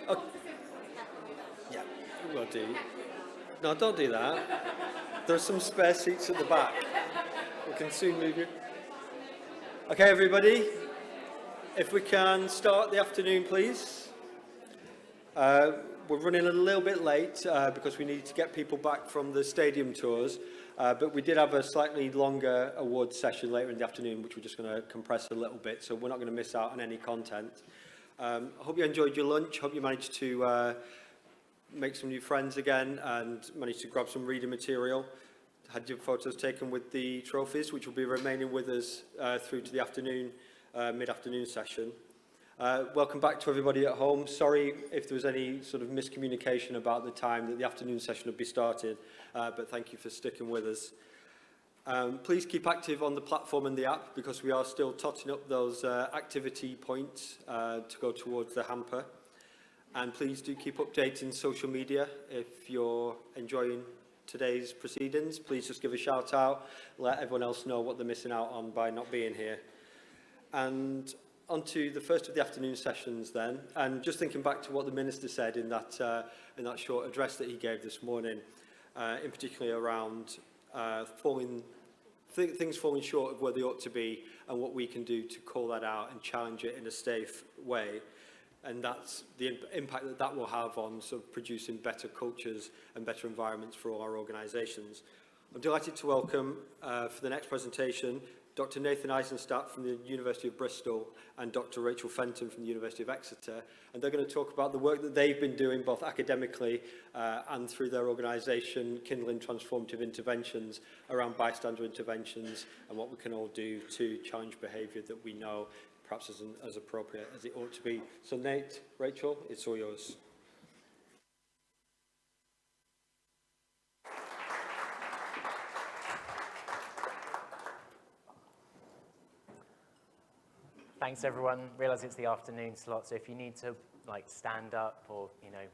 Oh, yeah, will do. No, don't do that. There's some spare seats at the back. We can soon move you. Okay, everybody, if we can start the afternoon, please. We're running a little bit late because we need to get people back from the stadium tours, but we did have a slightly longer awards session later in the afternoon, which we're just going to compress a little bit, so we're not going to miss out on any content. I hope you enjoyed your lunch. Hope you managed to make some new friends again and managed to grab some reading material. Had your photos taken with the trophies, which will be remaining with us through to the afternoon, mid-afternoon session. Welcome back to everybody at home. Sorry if there was any sort of miscommunication about the time that the afternoon session would be started, but thank you for sticking with us. Please keep active on the platform and the app because we are still totting up those activity points to go towards the hamper. And please do keep updating social media if you're enjoying today's proceedings. Please just give a shout out, let everyone else know what they're missing out on by not being here. And on to the first of the afternoon sessions then, and just thinking back to what the Minister said in that short address that he gave this morning, in particular around things falling short of where they ought to be and what we can do to call that out and challenge it in a safe way. And that's the impact that that will have on sort of producing better cultures and better environments for all our organisations. I'm delighted to welcome for the next presentation Dr. Nathan Eisenstadt from the University of Bristol and Dr. Rachel Fenton from the University of Exeter. And they're going to talk about the work that they've been doing both academically and through their organisation, Kindling Transformative Interventions, around bystander interventions and what we can all do to challenge behaviour that we know perhaps isn't as appropriate as it ought to be. So Nate, Rachel, it's all yours. Thanks everyone. Realise it's the afternoon slot, so if you need to stand up or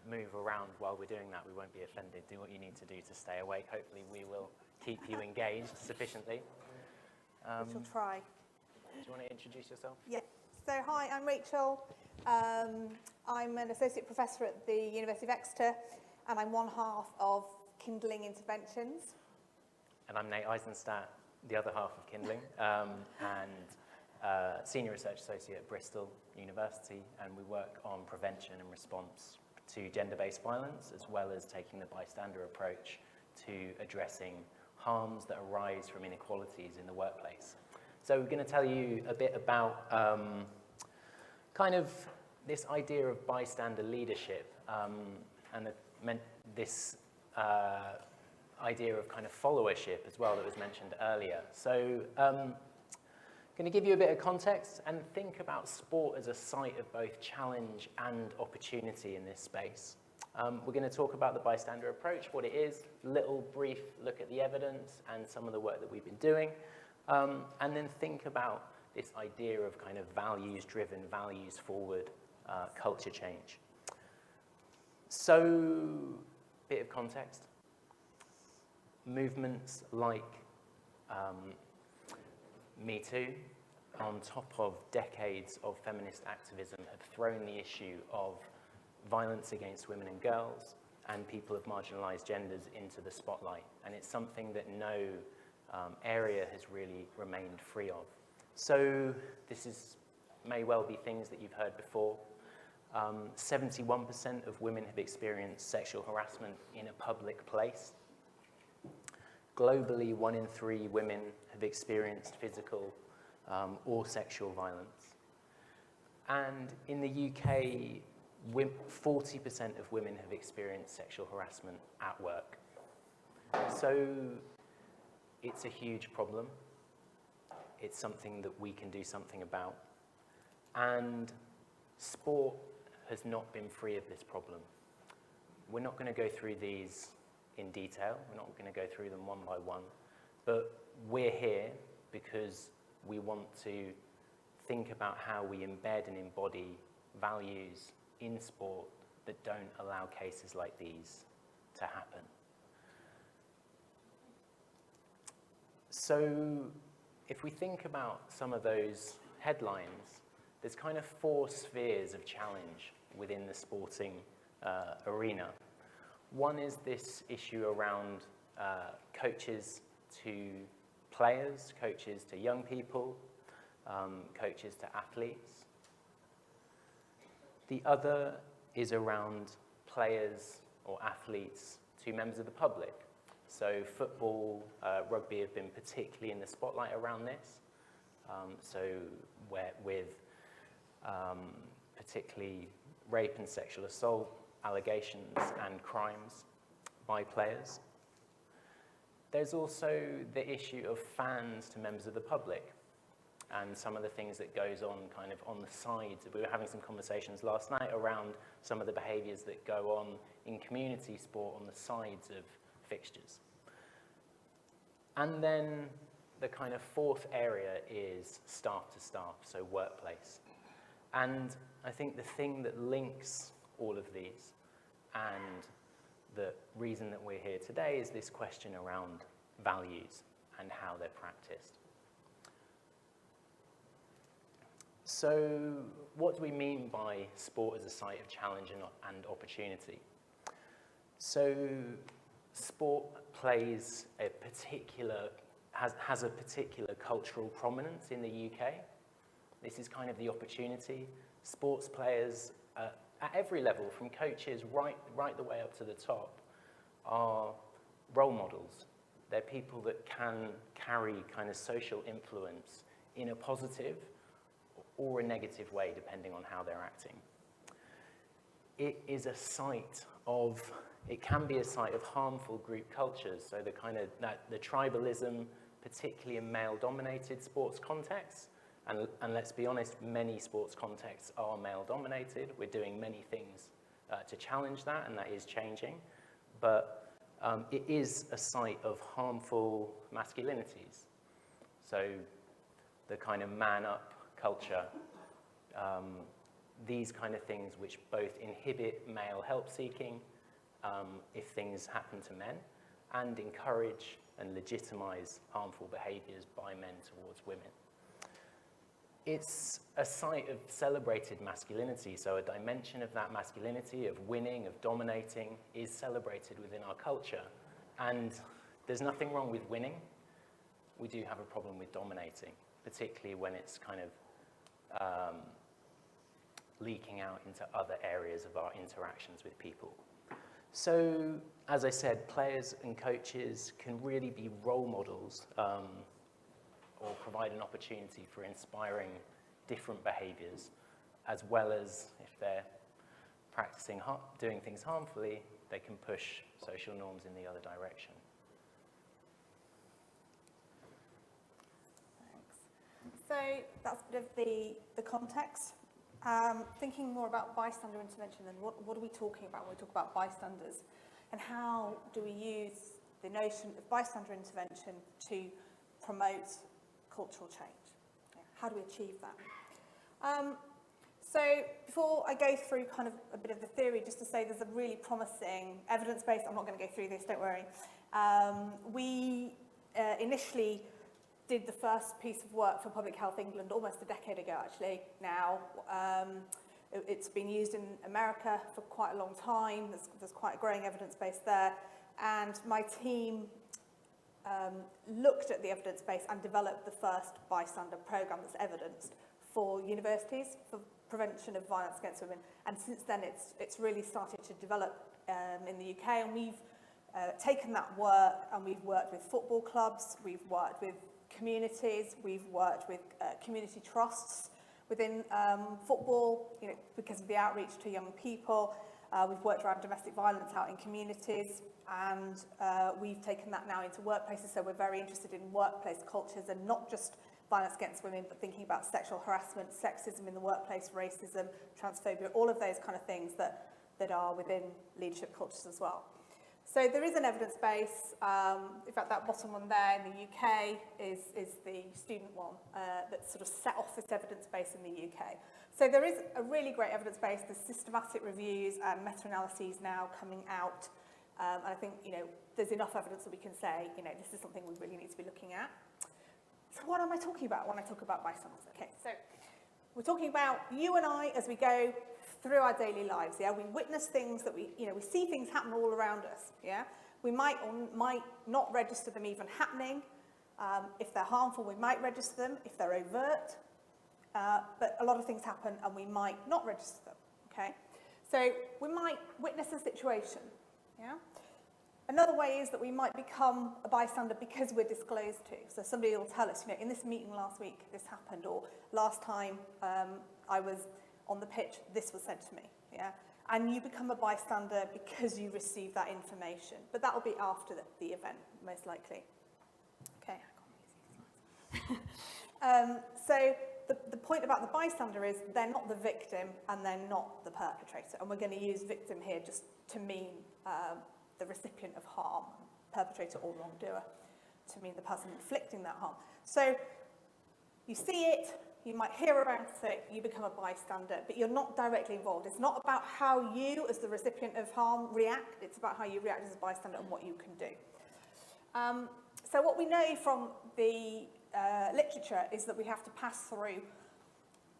move around while we're doing that, we won't be offended. Do what you need to do to stay awake. Hopefully we will keep you engaged sufficiently. We shall try. Do you want to introduce yourself? Yes. So hi, I'm Rachel. I'm an associate professor at the University of Exeter, and I'm one half of Kindling Interventions. And I'm Nate Eisenstadt, the other half of Kindling, and senior research associate at Bristol University, and we work on prevention and response to gender-based violence, as well as taking the bystander approach to addressing harms that arise from inequalities in the workplace. So we're going to tell you a bit about kind of this idea of bystander leadership and this idea of kind of followership as well that was mentioned earlier. So going to give you a bit of context and think about sport as a site of both challenge and opportunity in this space. We're going to talk about the bystander approach, what it is, little brief look at the evidence and some of the work that we've been doing, and then think about this idea of kind of values-driven, values-forward culture change. So, bit of context. Movements like Me Too, on top of decades of feminist activism, have thrown the issue of violence against women and girls and people of marginalised genders into the spotlight. And it's something that no area has really remained free of. So this may well be things that you've heard before. 71% of women have experienced sexual harassment in a public place. Globally, 1 in 3 women have experienced physical or sexual violence. And in the UK, 40% of women have experienced sexual harassment at work. So it's a huge problem. It's something that we can do something about. And sport has not been free of this problem. We're not going to go through these in detail. We're not going to go through them one by one. But we're here because we want to think about how we embed and embody values in sport that don't allow cases like these to happen. So if we think about some of those headlines, there's kind of 4 spheres of challenge within the sporting arena. One is this issue around coaches to players, coaches to young people, coaches to athletes. The other is around players or athletes to members of the public. So football, rugby have been particularly in the spotlight around this. With particularly rape and sexual assault allegations and crimes by players. There's also the issue of fans to members of the public and some of the things that goes on kind of on the sides. We were having some conversations last night around some of the behaviours that go on in community sport on the sides of fixtures. And then the kind of 4th area is staff to staff, so workplace. And I think the thing that links all of these and the reason that we're here today is this question around values and how they're practiced. So what do we mean by sport as a site of challenge and opportunity? So sport plays has a particular cultural prominence in the UK. This is kind of the opportunity. Sports players at every level, from coaches right the way up to the top, are role models. They're people that can carry kind of social influence in a positive or a negative way, depending on how they're acting. It is a site of, it can be a site of harmful group cultures. So the tribalism, particularly in male-dominated sports contexts, and let's be honest, many sports contexts are male-dominated. We're doing many things to challenge that, and that is changing. But it is a site of harmful masculinities. So the kind of man-up culture, these kind of things which both inhibit male help-seeking if things happen to men, and encourage and legitimize harmful behaviors by men towards women. It's a site of celebrated masculinity, so a dimension of that masculinity, of winning, of dominating, is celebrated within our culture. And there's nothing wrong with winning. We do have a problem with dominating, particularly when it's kind of leaking out into other areas of our interactions with people. So, as I said, players and coaches can really be role models or provide an opportunity for inspiring different behaviours, as well as if they're practicing doing things harmfully, they can push social norms in the other direction. Thanks. So that's a bit of the context. Thinking more about bystander intervention, and what are we talking about when we talk about bystanders, and how do we use the notion of bystander intervention to promote cultural change? How do we achieve that? So before I go through kind of a bit of the theory, just to say there's a really promising evidence-based, I'm not going to go through this, don't worry. We initially did the first piece of work for Public Health England almost a decade ago, actually, now. It's been used in America for quite a long time. There's quite a growing evidence base there. And my team looked at the evidence base and developed the first bystander programme that's evidenced for universities for prevention of violence against women. And since then, it's really started to develop in the UK. And we've taken that work and we've worked with football clubs, we've worked with communities, we've worked with community trusts within football, because of the outreach to young people. We've worked around domestic violence out in communities, and we've taken that now into workplaces. So we're very interested in workplace cultures and not just violence against women, but thinking about sexual harassment, sexism in the workplace, racism, transphobia, all of those kind of things that are within leadership cultures as well. So there is an evidence base. In fact, that bottom one there in the UK is the student one that sort of set off this evidence base in the UK. So there is a really great evidence base. There's systematic reviews and meta-analyses now coming out. And I think, there's enough evidence that we can say, this is something we really need to be looking at. So what am I talking about when I talk about bystanders? Okay, so We're talking about you and I as we go through our daily lives, yeah? We witness things that we see things happen all around us, yeah? We might or might not register them even happening. If they're harmful, we might register them. If they're overt, but a lot of things happen and we might not register them, okay? So we might witness a situation, yeah? Another way is that we might become a bystander because we're disclosed to. So somebody will tell us, in this meeting last week, this happened, or last time I was on the pitch, this was said to me, yeah? And you become a bystander because you receive that information. But that will be after the event, most likely. Okay, I can't use these slides. So the point about the bystander is they're not the victim and they're not the perpetrator. And we're going to use victim here just to mean the recipient of harm, perpetrator or wrongdoer, to mean the person inflicting that harm. So you see it, you might hear about it, you become a bystander, but you're not directly involved. It's not about how you, as the recipient of harm, react. It's about how you react as a bystander and what you can do. So what we know from the literature is that we have to pass through,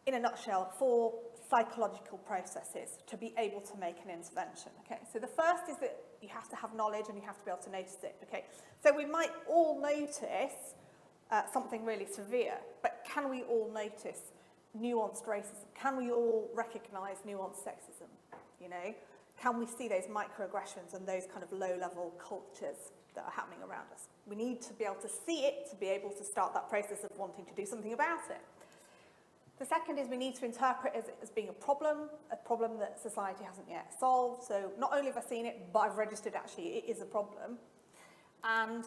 in a nutshell, 4 psychological processes to be able to make an intervention. Okay, so the first is that you have to have knowledge and you have to be able to notice it. Okay, so we might all notice something really severe, but can we all notice nuanced racism? Can we all recognise nuanced sexism? Can we see those microaggressions and those kind of low-level cultures that are happening around us? We need to be able to see it to be able to start that process of wanting to do something about it. The second is we need to interpret it as being a problem that society hasn't yet solved. So not only have I seen it, but I've registered actually it is a problem. And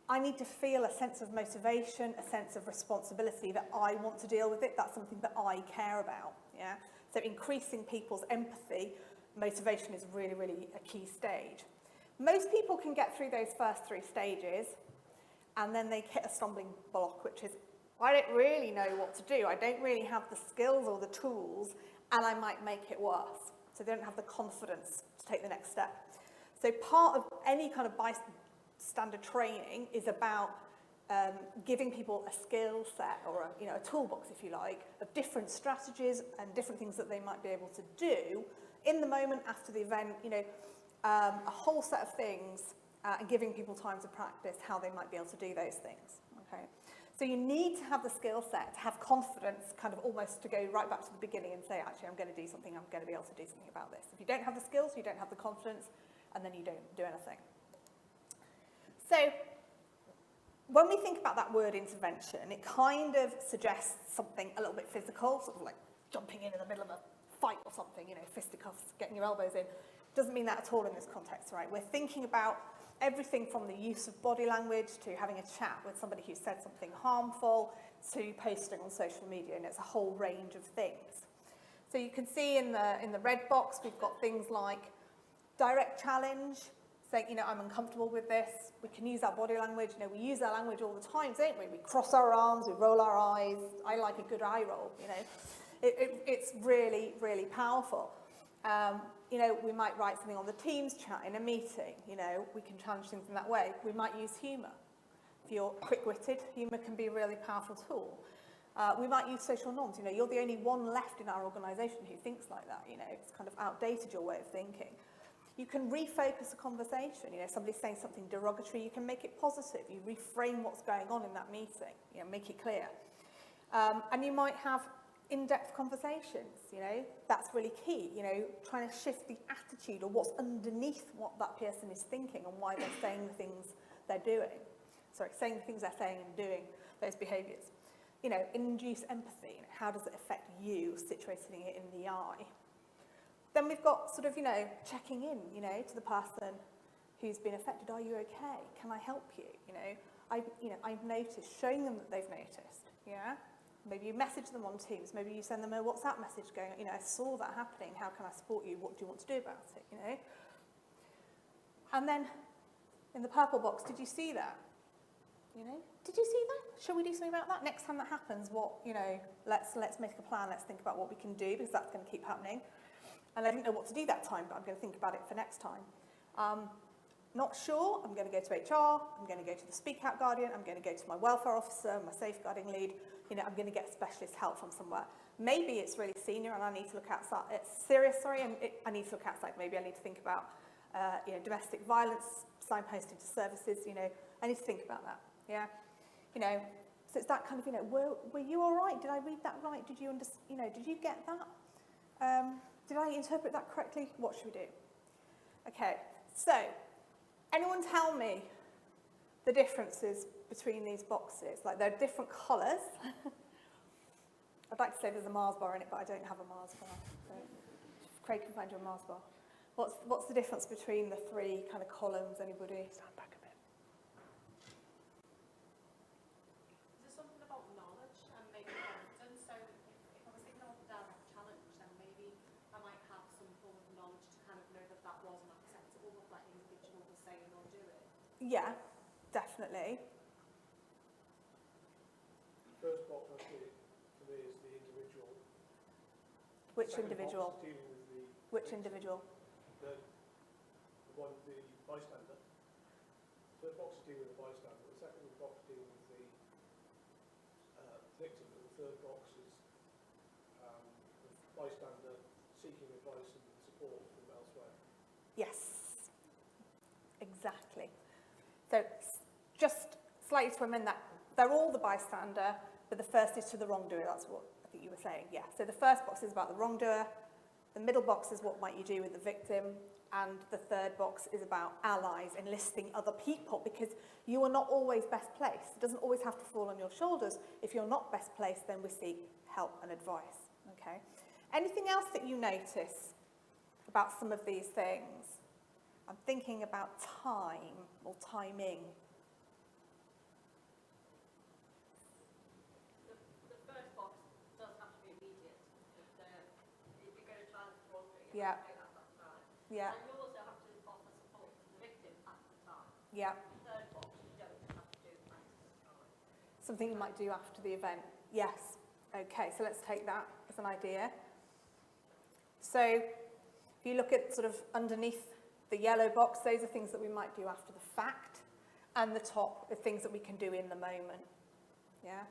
I need to feel a sense of motivation, a sense of responsibility that I want to deal with it. That's something that I care about. Yeah. So increasing people's empathy, motivation is really, really a key stage. Most people can get through those first 3 stages, and then they hit a stumbling block, which is, I don't really know what to do. I don't really have the skills or the tools, and I might make it worse. So they don't have the confidence to take the next step. So part of any kind of bystander training is about giving people a skill set or a toolbox, if you like, of different strategies and different things that they might be able to do in the moment after the event, a whole set of things and giving people time to practice how they might be able to do those things, okay? So you need to have the skill set, to have confidence, kind of almost to go right back to the beginning and say, actually, I'm going to do something, I'm going to be able to do something about this. If you don't have the skills, you don't have the confidence, and then you don't do anything. So when we think about that word intervention, it kind of suggests something a little bit physical, sort of like jumping in the middle of a fight or something, fisticuffs, getting your elbows in. Doesn't mean that at all in this context, right? We're thinking about everything from the use of body language to having a chat with somebody who said something harmful to posting on social media, and it's a whole range of things. So you can see in the red box, we've got things like direct challenge, saying, I'm uncomfortable with this. We can use our body language. We use our language all the time, don't we? We cross our arms, we roll our eyes. I like a good eye roll, It's really, really powerful. We might write something on the Teams chat in a meeting. We can challenge things in that way. We might use humour. If you're quick-witted, humour can be a really powerful tool. We might use social norms. You're the only one left in our organisation who thinks like that. It's kind of outdated, your way of thinking. You can refocus a conversation. Somebody's saying something derogatory, you can make it positive. You reframe what's going on in that meeting. Make it clear. And you might have in-depth conversations, that's really key, trying to shift the attitude or what's underneath what that person is thinking and why they're saying the things they're doing. Saying the things they're saying and doing, those behaviours. Induce empathy, how does it affect you, situating it in the eye? Then we've got sort of, checking in, to the person who's been affected. Are you okay? Can I help you? I've noticed, showing them that they've noticed, yeah? Maybe you message them on Teams. Maybe you send them a WhatsApp message going, I saw that happening. How can I support you? What do you want to do about it? And then in the purple box, did you see that? Did you see that? Shall we do something about that? Next time that happens, let's make a plan. Let's think about what we can do because that's going to keep happening. And I didn't know what to do that time, but I'm going to think about it for next time. Not sure, I'm going to go to HR, I'm going to go to the Speak Out Guardian, I'm going to go to my welfare officer, my safeguarding lead, I'm going to get specialist help from somewhere. Maybe it's really senior and I need to look outside. It's serious, sorry, and I need to look outside. Maybe I need to think about domestic violence, signposting to services, I need to think about that, yeah? So it's that kind of, were you all right? Did I read that right? Did you did you get that? Did I interpret that correctly? What should we do? Okay, so anyone tell me the differences between these boxes? Like they're different colours. I'd like to say there's a Mars bar in it, but I don't have a Mars bar. So Craig can find you a Mars bar. What's the difference between the three kind of columns? Anybody? Stand back a bit. Is there something about knowledge and maybe competence? So if I was thinking of a direct challenge, then maybe I might have some form of knowledge to kind of know that that wasn't acceptable, what that individual was saying or doing. Yeah, definitely. First box I see for me is the individual. Which Second individual? box is dealing with the Which individual? the bystander. Third box is dealing with the bystander. The second box is dealing with the victim. And the third box is the bystander seeking advice and support from elsewhere. Yes, exactly. So just slightly to amend that, they're all the bystander, but the first is to the wrongdoer. That's what I think you were saying, yeah. So the first box is about the wrongdoer, the middle box is what might you do with the victim, and the third box is about allies, enlisting other people, because you are not always best placed. It doesn't always have to fall on your shoulders. If you're not best placed, then we seek help and advice, okay? Anything else that you notice about some of these things? I'm thinking about time or timing. The first box does have to be immediate. If you're going to try and throw it, Yeah. at that time. Yeah, And you also have to offer support to the victim at the time. yeah. The third box, you don't have to do at the time. Something you might do after the event. Yes. Okay, so let's take that as an idea. So if you look at sort of underneath the yellow box, those are things that we might do after the fact, and the top are things that we can do in the moment. Yeah?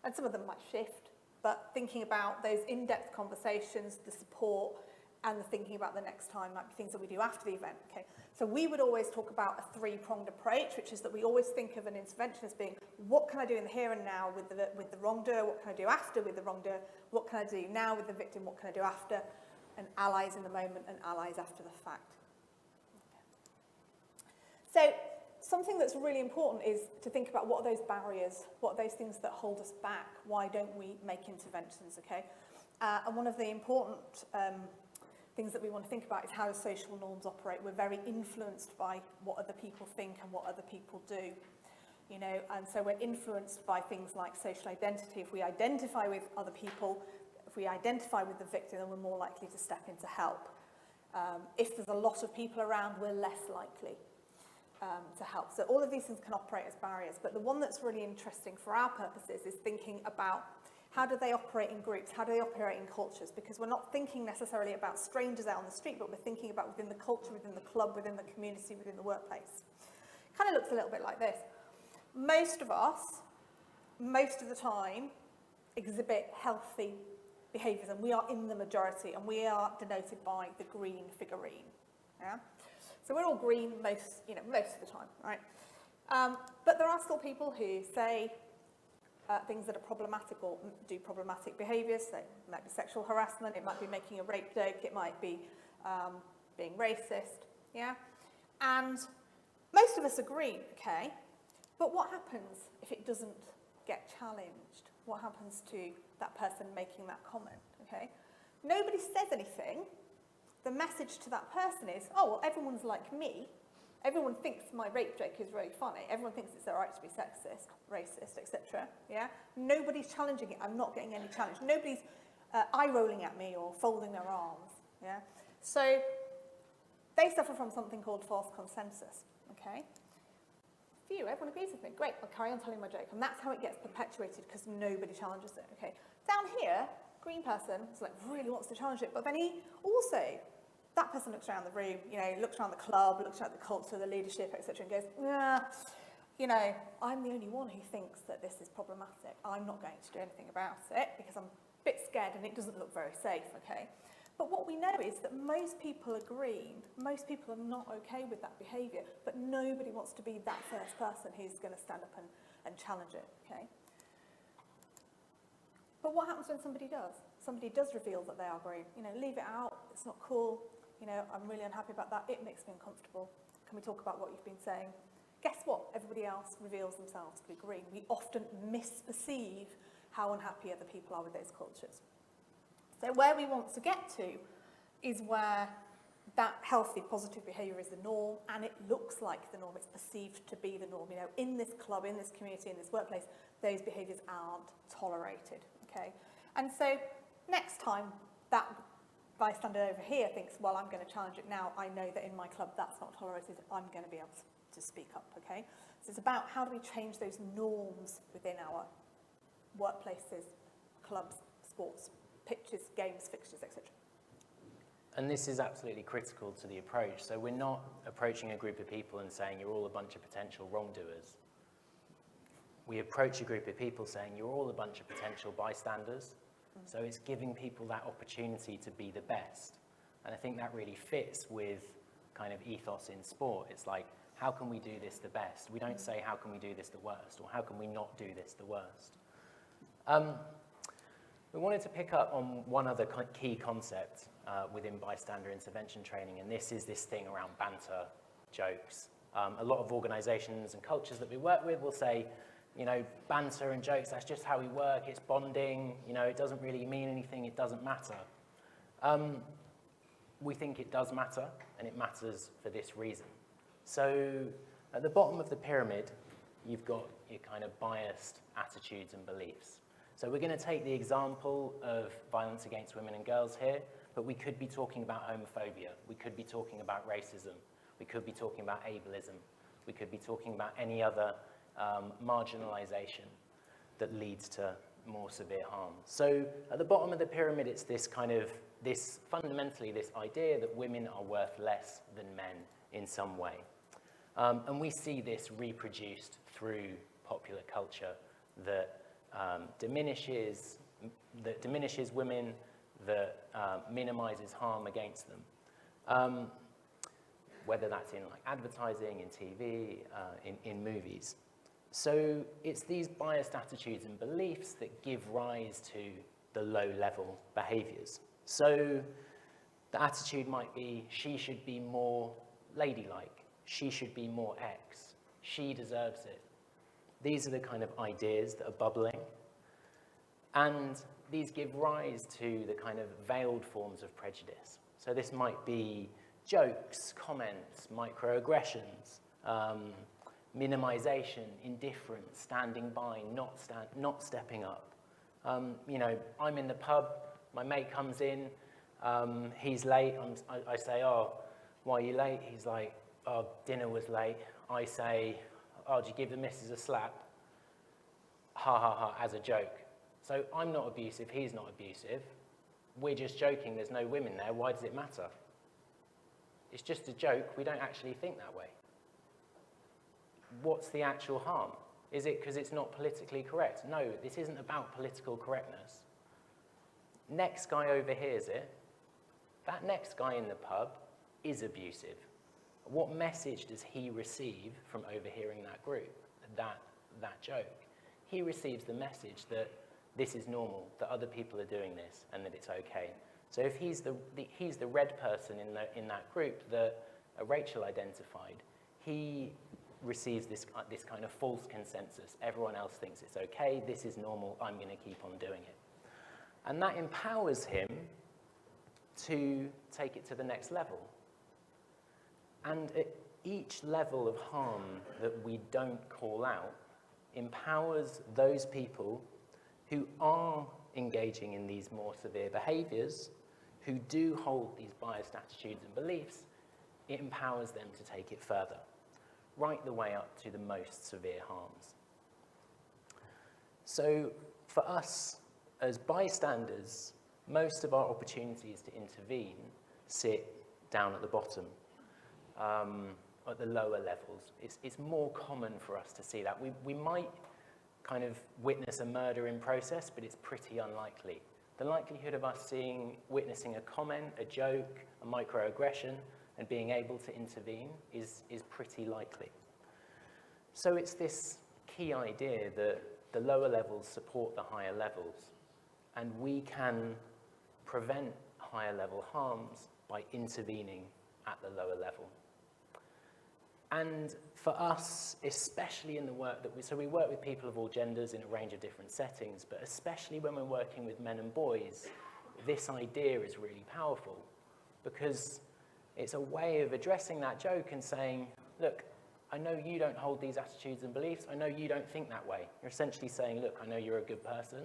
And some of them might shift, but thinking about those in-depth conversations, the support, and the thinking about the next time might be things that we do after the event. Okay? So we would always talk about a three-pronged approach, which is that we always think of an intervention as being, what can I do in the here and now with the wrongdoer? What can I do after with the wrongdoer? What can I do now with the victim? What can I do after? And allies in the moment and allies after the fact. So something that's really important is to think about what are those barriers, what are those things that hold us back, why don't we make interventions, okay? And one of the important things that we want to think about is how do social norms operate. We're very influenced by what other people think and what other people do, and so we're influenced by things like social identity. If we identify with other people, if we identify with the victim, then we're more likely to step in to help. If there's a lot of people around, we're less likely to help. So all of these things can operate as barriers, but the one that's really interesting for our purposes is thinking about how do they operate in groups, how do they operate in cultures, because we're not thinking necessarily about strangers out on the street, but we're thinking about within the culture, within the club, within the community, within the workplace. Kind of looks a little bit like this. Most of us, most of the time, exhibit healthy behaviours, and we are in the majority, and we are denoted by the green figurine. Yeah? So we're all green most of the time, right? But there are still people who say things that are problematic or do problematic behaviours. So it might be sexual harassment, it might be making a rape joke, it might be being racist, yeah? And most of us are green, okay? But what happens if it doesn't get challenged? What happens to that person making that comment, okay? Nobody says anything. The message to that person is, oh, well, everyone's like me. Everyone thinks my rape joke is really funny. Everyone thinks it's all right to be sexist, racist, etc. Yeah? Nobody's challenging it. I'm not getting any challenge. Nobody's eye-rolling at me or folding their arms. Yeah? So they suffer from something called false consensus. Okay? Phew, everyone agrees with me. Great, I'll carry on telling my joke. And that's how it gets perpetuated, because nobody challenges it. Okay? Down here, green person is like, really wants to challenge it, but then he also, that person looks around the room, looks around the club, looks at the culture, the leadership, etc., and goes, I'm the only one who thinks that this is problematic. I'm not going to do anything about it because I'm bit scared and it doesn't look very safe, okay? But what we know is that most people agree, most people are not okay with that behaviour, but nobody wants to be that first person who's going to stand up and challenge it, okay? But what happens when somebody does? Somebody does reveal that they are green. You know, leave it out, it's not cool, you know, I'm really unhappy about that, it makes me uncomfortable. Can we talk about what you've been saying? Guess what? Everybody else reveals themselves to be green. We often misperceive how unhappy other people are with those cultures. So where we want to get to is where that healthy, positive behaviour is the norm, and it looks like the norm, it's perceived to be the norm. You know, in this club, in this community, in this workplace, those behaviours aren't tolerated, okay? And so next time that bystander over here thinks, well, I'm going to challenge it now, I know that in my club that's not tolerated, I'm going to be able to speak up, okay? So it's about how do we change those norms within our workplaces, clubs, sports, pitches, games, fixtures, etc. And this is absolutely critical to the approach. So we're not approaching a group of people and saying you're all a bunch of potential wrongdoers. We approach a group of people saying you're all a bunch of potential bystanders. So it's giving people that opportunity to be the best. And I think that really fits with kind of ethos in sport. It's like, how can we do this the best? We don't say, how can we do this the worst? Or how can we not do this the worst? We wanted to pick up on one other key concept within bystander intervention training, and this is this thing around banter, jokes. A lot of organizations and cultures that we work with will say, you know, banter and jokes, that's just how we work, it's bonding, you know, it doesn't really mean anything, it doesn't matter. We think it does matter, and it matters for this reason. So at the bottom of the pyramid, you've got your kind of biased attitudes and beliefs. So we're going to take the example of violence against women and girls here, but we could be talking about homophobia, we could be talking about racism, we could be talking about ableism, we could be talking about any other marginalization that leads to more severe harm. So at the bottom of the pyramid, it's this kind of, fundamentally this idea that women are worth less than men in some way. And we see this reproduced through popular culture that diminishes women, that minimizes harm against them, whether that's in like advertising, in TV, in movies. So it's these biased attitudes and beliefs that give rise to the low-level behaviors. So the attitude might be, she should be more ladylike, she should be more X, she deserves it. These are the kind of ideas that are bubbling, and these give rise to the kind of veiled forms of prejudice. So this might be jokes, comments, microaggressions, minimization, indifference, standing by, not stepping up. You know, I'm in the pub, my mate comes in, he's late, I say, oh, why are you late? He's like, oh, dinner was late. I say, oh, did you give the missus a slap? Ha ha ha, as a joke. So I'm not abusive, he's not abusive. We're just joking, there's no women there, why does it matter? It's just a joke, we don't actually think that way. What's the actual harm? Is it because it's not politically correct? No, this isn't about political correctness. Next guy overhears it. That next guy in the pub is abusive. What message does he receive from overhearing that group, that joke? He receives the message that this is normal, that other people are doing this, and that it's okay. So if he's the red person in that group that Rachel identified, he receives this kind of false consensus. Everyone else thinks it's okay, this is normal, I'm going to keep on doing it. And that empowers him to take it to the next level. And at each level of harm that we don't call out empowers those people who are engaging in these more severe behaviors, who do hold these biased attitudes and beliefs. It empowers them to take it further, right the way up to the most severe harms. So for us as bystanders, most of our opportunities to intervene sit down at the bottom, at the lower levels. It's more common for us to see that. We might kind of witness a murder in process, but it's pretty unlikely. the likelihood of us witnessing a comment, a joke, a microaggression, and being able to intervene is pretty likely. So it's this key idea that the lower levels support the higher levels, and we can prevent higher level harms by intervening at the lower level. And for us, especially in the work that we work with people of all genders in a range of different settings, but especially when we're working with men and boys, this idea is really powerful because it's a way of addressing that joke and saying, look, I know you don't hold these attitudes and beliefs. I know you don't think that way. You're essentially saying, look, I know you're a good person.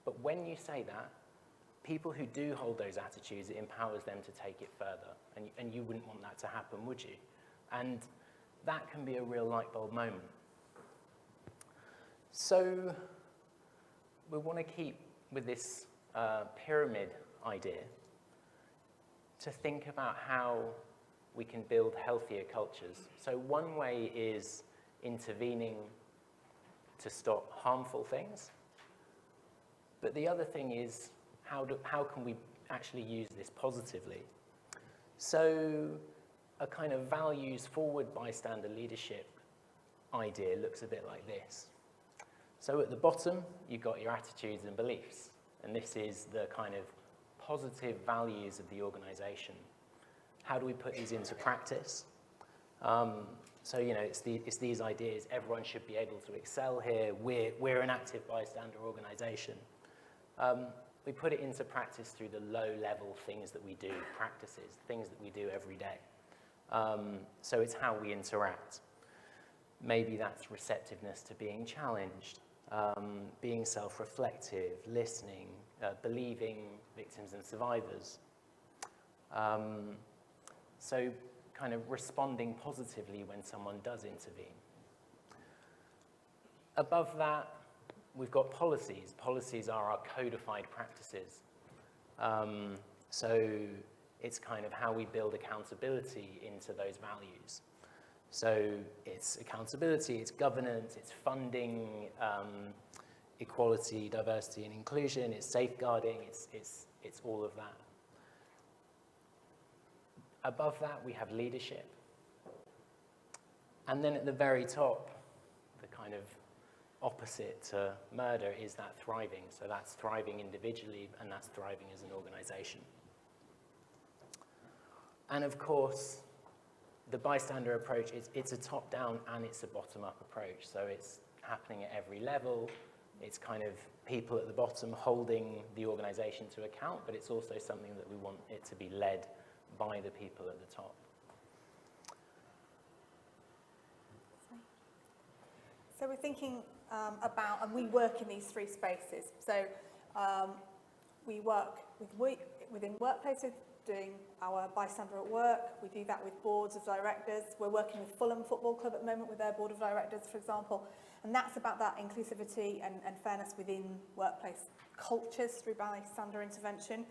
But when you say that, people who do hold those attitudes, it empowers them to take it further. And you wouldn't want that to happen, would you? And that can be a real light bulb moment. So we want to keep with this pyramid idea to think about how we can build healthier cultures. So one way is intervening to stop harmful things. But the other thing is, how can we actually use this positively? So a kind of values-forward bystander leadership idea looks a bit like this. So at the bottom, you've got your attitudes and beliefs. And this is the kind of positive values of the organization. How do we put these into practice? So, you know, it's these ideas. Everyone should be able to excel here. We're an active bystander organization. We put it into practice through the low-level things that we do, practices, things that we do every day. So it's how we interact. Maybe that's receptiveness to being challenged, being self-reflective, listening, believing victims and survivors. So kind of responding positively when someone does intervene. Above that, we've got policies. Policies are our codified practices. So it's kind of how we build accountability into those values. So it's accountability, it's governance, it's funding, equality, diversity and inclusion, it's safeguarding, it's all of that. Above that, we have leadership. And then at the very top, the kind of opposite to murder is that thriving. So that's thriving individually, and that's thriving as an organization. And of course, the bystander approach, it's a top-down and it's a bottom-up approach. So it's happening at every level. It's kind of people at the bottom holding the organization to account, but it's also something that we want it to be led by the people at the top. So we're thinking about, and we work in these three spaces. So we work within workplaces, doing our bystander at work. We do that with boards of directors. We're working with Fulham Football Club at the moment with their board of directors, for example. And that's about that inclusivity and fairness within workplace cultures through bystander intervention.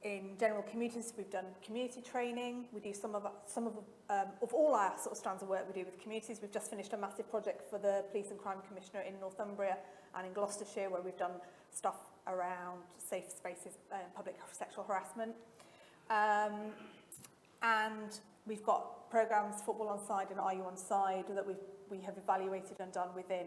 In general communities, we've done community training. We do some of all our sort of strands of work we do with communities. We've just finished a massive project for the Police and Crime Commissioner in Northumbria and in Gloucestershire, where we've done stuff around safe spaces, public sexual harassment. And we've got programmes, Football on Side and Are You On Side, that we have evaluated and done within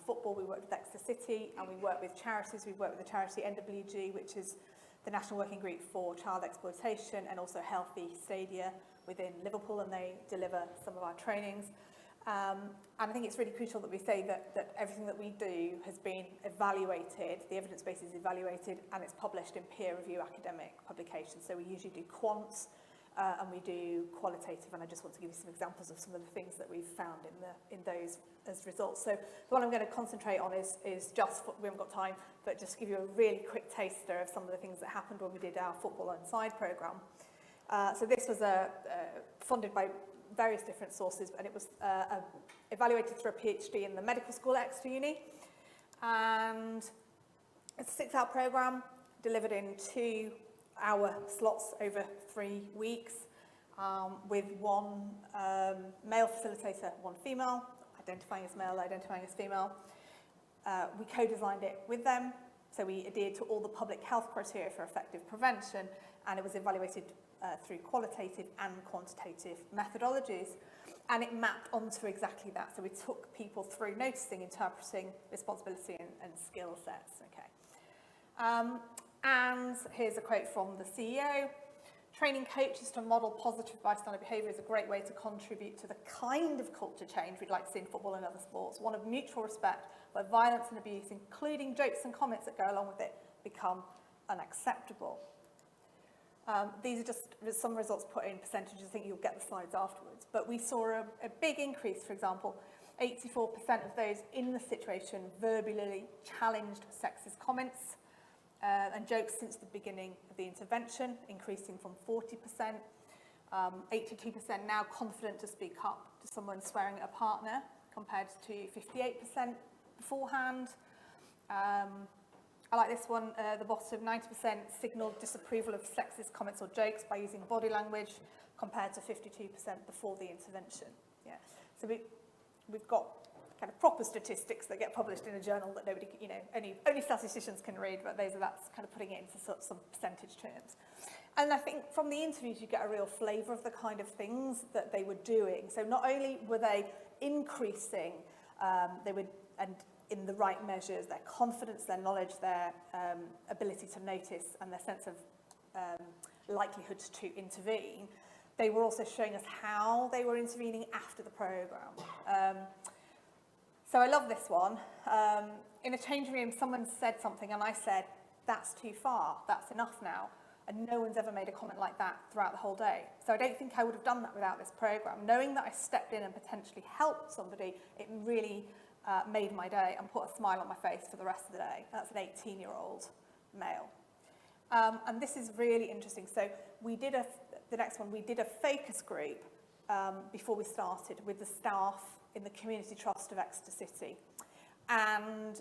football. We work with Exeter City, and we work with charities. We work with the charity NWG, which is the National Working Group for Child Exploitation, and also Healthy Stadia within Liverpool, and they deliver some of our trainings. And I think it's really crucial that we say that everything that we do has been evaluated, the evidence base is evaluated, and it's published in peer review academic publications. So we usually do quants, and we do qualitative, and I just want to give you some examples of some of the things that we've found in those as results. So the one I'm going to concentrate on is just, we haven't got time, but just give you a really quick taster of some of the things that happened when we did our Football on Side programme. So this was funded by various different sources, and it was evaluated through a PhD in the medical school at Exeter Uni. And it's a 6-hour programme delivered in 2-hour slots over 3 weeks, with one male facilitator, one female, identifying as male, identifying as female. We co-designed it with them, so we adhered to all the public health criteria for effective prevention, and it was evaluated through qualitative and quantitative methodologies, and it mapped onto exactly that. So we took people through noticing, interpreting, responsibility, and skill sets. Okay. And here's a quote from the CEO. Training coaches to model positive bystander behaviour is a great way to contribute to the kind of culture change we'd like to see in football and other sports, one of mutual respect, where violence and abuse, including jokes and comments that go along with it, become unacceptable. These are just some results put in percentages. I think you'll get the slides afterwards. But we saw a big increase, for example, 84% of those in the situation verbally challenged sexist comments and jokes since the beginning of the intervention, increasing from 40%. 82% now confident to speak up to someone swearing at a partner, compared to 58% beforehand. I like this one, the bottom, 90% signalled disapproval of sexist comments or jokes by using body language, compared to 52% before the intervention. Yeah. So we've got kind of proper statistics that get published in a journal that nobody, you know, only statisticians can read, but that's kind of putting it into some percentage terms. And I think from the interviews you get a real flavour of the kind of things that they were doing. So not only were they increasing, and in the right measures, their confidence, their knowledge, their ability to notice, and their sense of likelihood to intervene, they were also showing us how they were intervening after the programme. So I love this one. In a change room, someone said something and I said, that's too far, that's enough now. And no one's ever made a comment like that throughout the whole day. So I don't think I would have done that without this programme. Knowing that I stepped in and potentially helped somebody, it really made my day and put a smile on my face for the rest of the day. That's an 18-year-old male. And this is really interesting. So we did the next one, we did a focus group before we started with the staff in the Community Trust of Exeter City. And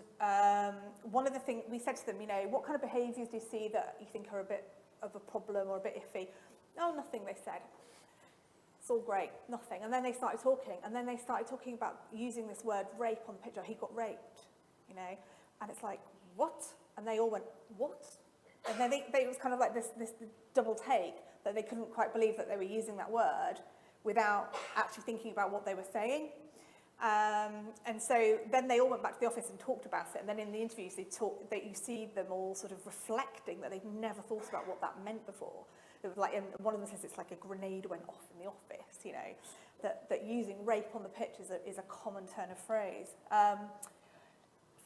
one of the things, we said to them, you know, what kind of behaviours do you see that you think are a bit of a problem or a bit iffy? No, nothing, they said. It's all great, nothing. And then they started talking about using this word rape on the picture. He got raped, you know. And it's like, what? And they all went, what? And then it was kind of like this double take, that they couldn't quite believe that they were using that word without actually thinking about what they were saying. And so then they all went back to the office and talked about it. And then in the interviews, you see them all sort of reflecting that they'd never thought about what that meant before. It was like, and one of them says it's like a grenade went off in the office, you know, that using rape on the pitch is a common turn of phrase.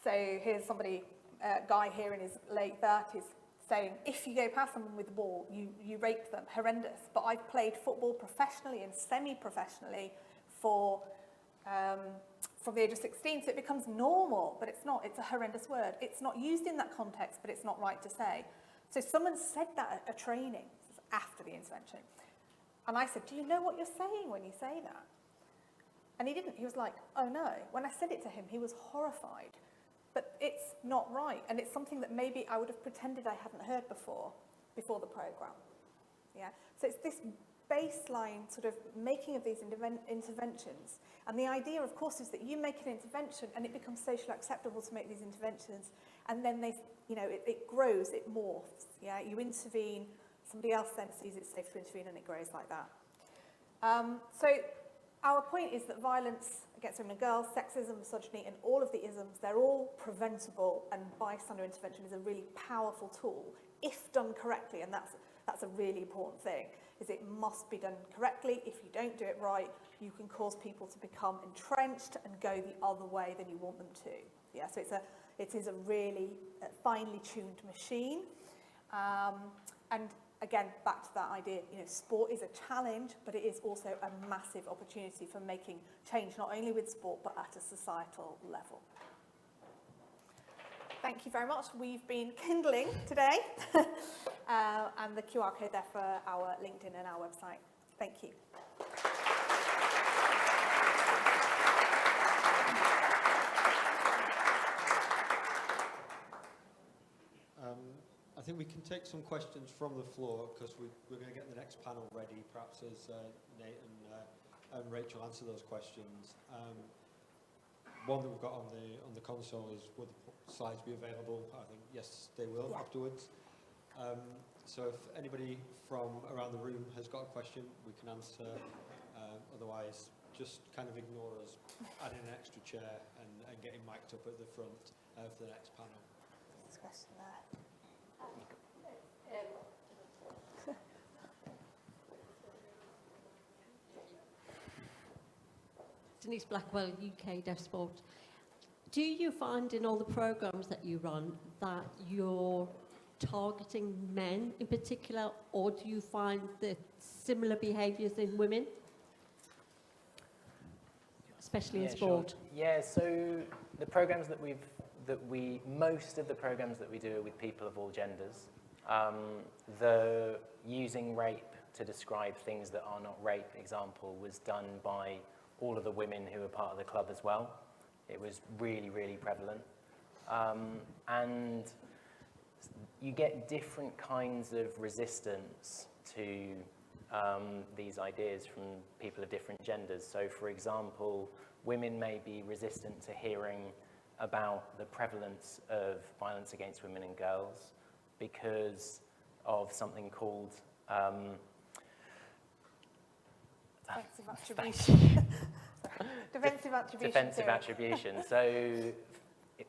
So here's somebody, a guy here in his late 30s, saying, if you go past someone with the ball, you rape them, horrendous. But I've played football professionally and semi-professionally from the age of 16, so it becomes normal, but it's not. It's a horrendous word. It's not used in that context, but it's not right to say. So someone said that at a training after the intervention. And I said, do you know what you're saying when you say that? And he didn't. He was like, oh no. When I said it to him, he was horrified. But it's not right. And it's something that maybe I would have pretended I hadn't heard before the programme. Yeah. So it's this baseline sort of making of these interventions. And the idea, of course, is that you make an intervention and it becomes socially acceptable to make these interventions. And then it grows, it morphs. Yeah. You intervene, somebody else then sees it's safe to intervene, and it grows like that. So our point is that violence against women and girls, sexism, misogyny, and all of the isms, they're all preventable, and bystander intervention is a really powerful tool if done correctly, and that's a really important thing, is it must be done correctly. If you don't do it right, you can cause people to become entrenched and go the other way than you want them to. Yeah, so it is a really finely tuned machine. And again, back to that idea, you know, sport is a challenge, but it is also a massive opportunity for making change, not only with sport, but at a societal level. Thank you very much. We've been kindling today, and the QR code there for our LinkedIn and our website. Thank you. I think we can take some questions from the floor, because we're going to get the next panel ready, perhaps as Nate and Rachel answer those questions. one that we've got on the console is, will the slides be available? I think yes, they will afterwards. So if anybody from around the room has got a question, we can answer. Otherwise, just kind of ignore us adding an extra chair and getting mic'd up at the front for the next panel. There's a question there. Denise Blackwell, UK Deaf Sport. Do you find in all the programmes that you run that you're targeting men in particular, or do you find that similar behaviours in women, especially in sport? Sure. Yeah, so the programs most of the programs that we do are with people of all genders. The using rape to describe things that are not rape example was done by all of the women who were part of the club as well. It was really, really prevalent. And you get different kinds of resistance to these ideas from people of different genders. So, for example, women may be resistant to hearing about the prevalence of violence against women and girls because of something called Defensive attribution. Defensive attribution. Defensive attribution. So,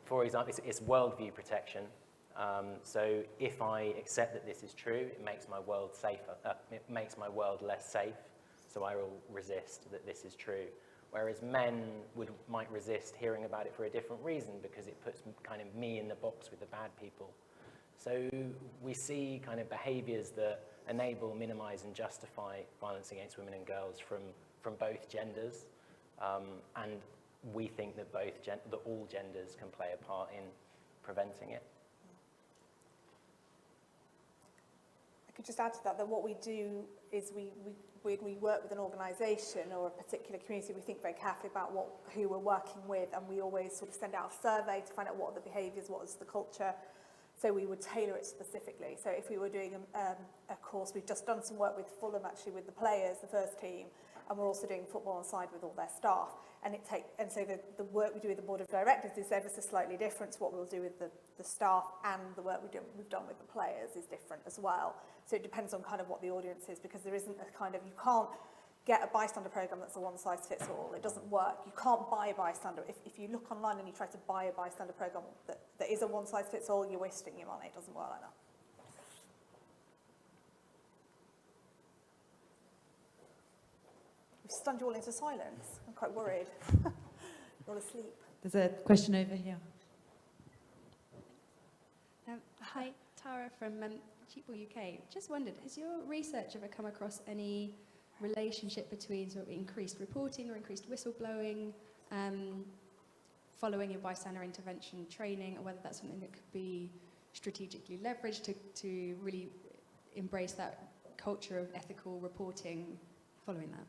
for example, it's worldview protection. So if I accept that this is true, it makes my world safer. It makes my world less safe. So I will resist that this is true. Whereas men might resist hearing about it for a different reason because it puts kind of me in the box with the bad people. So we see kind of behaviours that enable, minimise and justify violence against women and girls from both genders. And we think that that all genders can play a part in preventing it. I could just add to that what we do is we work with an organisation or a particular community. We think very carefully about who we're working with, and we always sort of send out a survey to find out what are the behaviours, what is the culture. So we would tailor it specifically. So if we were doing a course, we've just done some work with Fulham actually with the players, the first team, and we're also doing football on side with all their staff. And so the work we do with the board of directors is ever so slightly different to what we'll do with the staff, and the work we've done with the players is different as well. So it depends on kind of what the audience is, because there isn't a kind of, you can't get a bystander program that's a one-size-fits-all. It doesn't work. You can't buy a bystander. If you look online and you try to buy a bystander program that is a one-size-fits-all, you're wasting your money. It doesn't work like that. We've stunned you all into silence. I'm quite worried. You're all asleep. There's a question over here. Hi, Tara from Cheapwell UK. Just wondered, has your research ever come across any relationship between sort of increased reporting or increased whistleblowing following your bystander intervention training, or whether that's something that could be strategically leveraged to really embrace that culture of ethical reporting following that?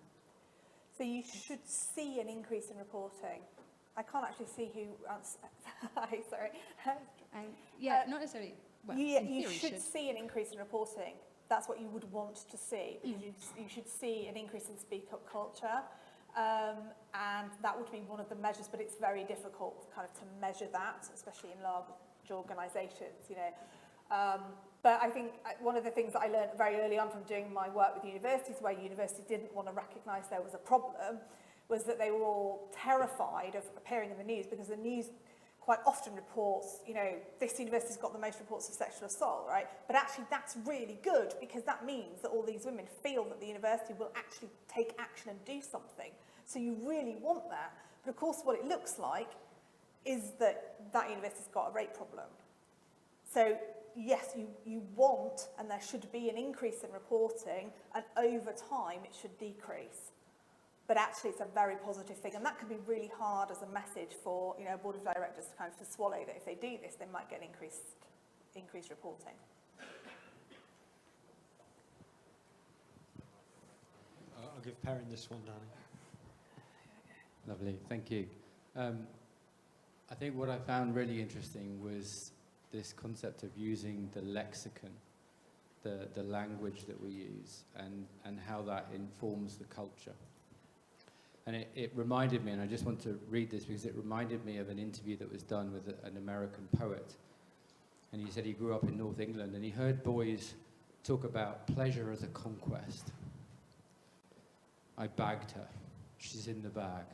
So you should see an increase in reporting. I can't actually see who answers. Sorry. Not necessarily. Well, you should see an increase in reporting. That's what you would want to see, because you should see an increase in speak-up culture, and that would be one of the measures. But it's very difficult, kind of, to measure that, especially in large organisations. You know. But I think one of the things that I learned very early on from doing my work with universities, where universities didn't want to recognise there was a problem, was that they were all terrified of appearing in the news, because the news quite often reports, you know, this university's got the most reports of sexual assault, right? But actually that's really good, because that means that all these women feel that the university will actually take action and do something. So you really want that. But of course what it looks like is that that university's got a rape problem. So yes, you want, and there should be an increase in reporting, and over time it should decrease. But actually it's a very positive thing, and that can be really hard as a message for, you know, a board of directors to kind of to swallow, that if they do this, they might get increased reporting. I'll give Perrin this one, Danny. Lovely, thank you. I think what I found really interesting was this concept of using the lexicon, the language that we use, and how that informs the culture. And it reminded me, and I just want to read this because it reminded me of an interview that was done with an American poet. And he said he grew up in North England and he heard boys talk about pleasure as a conquest. I bagged her. She's in the bag.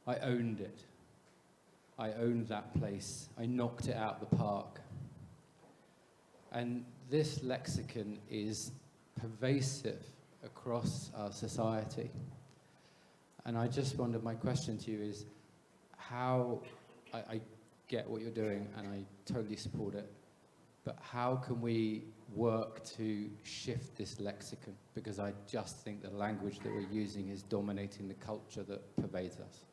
I owned it. I owned that place. I knocked it out the park. And this lexicon is pervasive across our society. And I just wonder, my question to you is how, I get what you're doing and I totally support it, but how can we work to shift this lexicon? Because I just think the language that we're using is dominating the culture that pervades us.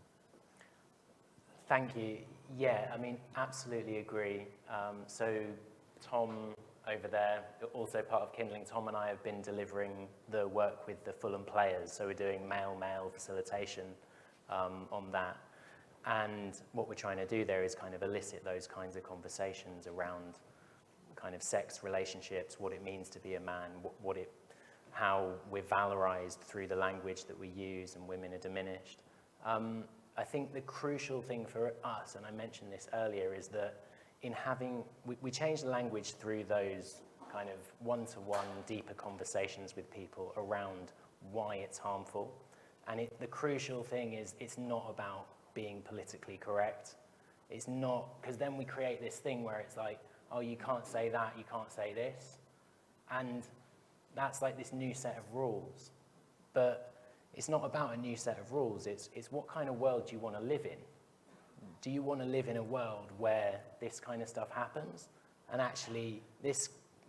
Thank you. Yeah, I mean, absolutely agree. So Tom over there, also part of Kindling, Tom and I have been delivering the work with the Fulham players. So we're doing male-male facilitation on that. And what we're trying to do there is kind of elicit those kinds of conversations around kind of sex relationships, what it means to be a man, how we're valorized through the language that we use and women are diminished. I think the crucial thing for us, and I mentioned this earlier, is that in having, we change the language through those kind of one-to-one deeper conversations with people around why it's harmful. And the crucial thing is it's not about being politically correct. It's not, because then we create this thing where it's like, oh, you can't say that, you can't say this. And that's like this new set of rules. But it's not about a new set of rules, it's what kind of world do you want to live in? Do you want to live in a world where this kind of stuff happens? And actually,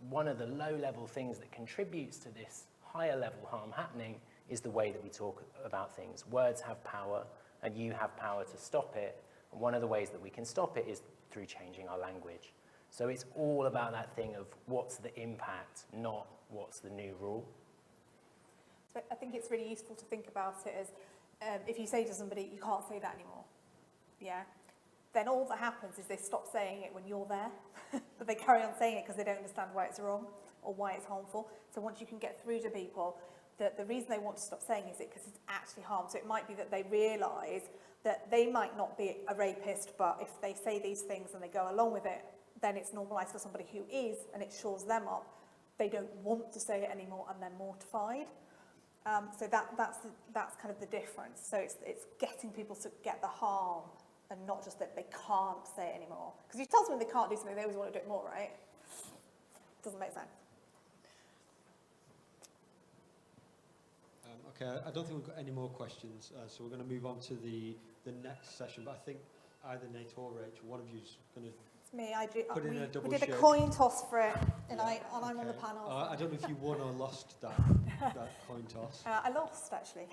one of the low-level things that contributes to this higher-level harm happening is the way that we talk about things. Words have power, and you have power to stop it. And one of the ways that we can stop it is through changing our language. So it's all about that thing of what's the impact, not what's the new rule. So I think it's really useful to think about it as if you say to somebody, you can't say that anymore, yeah, then all that happens is they stop saying it when you're there, but they carry on saying it because they don't understand why it's wrong or why it's harmful. So once you can get through to people that the reason they want to stop saying is it because it's actually harm. So it might be that they realise that they might not be a rapist, but if they say these things and they go along with it, then it's normalised for somebody who is, and it shores them up. They don't want to say it anymore and they're mortified. So that's kind of the difference. So it's getting people to get the harm and not just that they can't say it anymore. Because you tell someone they can't do something, they always want to do it more, right? Doesn't make sense. Okay, I don't think we've got any more questions, so we're going to move on to the next session. But I think either Nate or Rachel, one of you's going to It's me. we did a shift. coin toss for it, and Yeah, I'm on the panel. I don't know if you won or lost that coin toss. I lost, actually.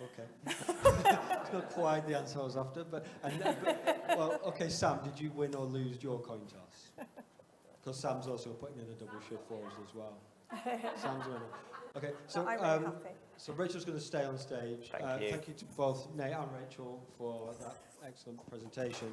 Okay. It's not quite the answer I was after, but well, okay, Sam, did you win or lose your coin toss? Because Sam's also putting in a double shift for us as well. Sam's winning. Okay, so I'm really happy. so Rachel's going to stay on stage. Thank you to both Nate and Rachel for that excellent presentation.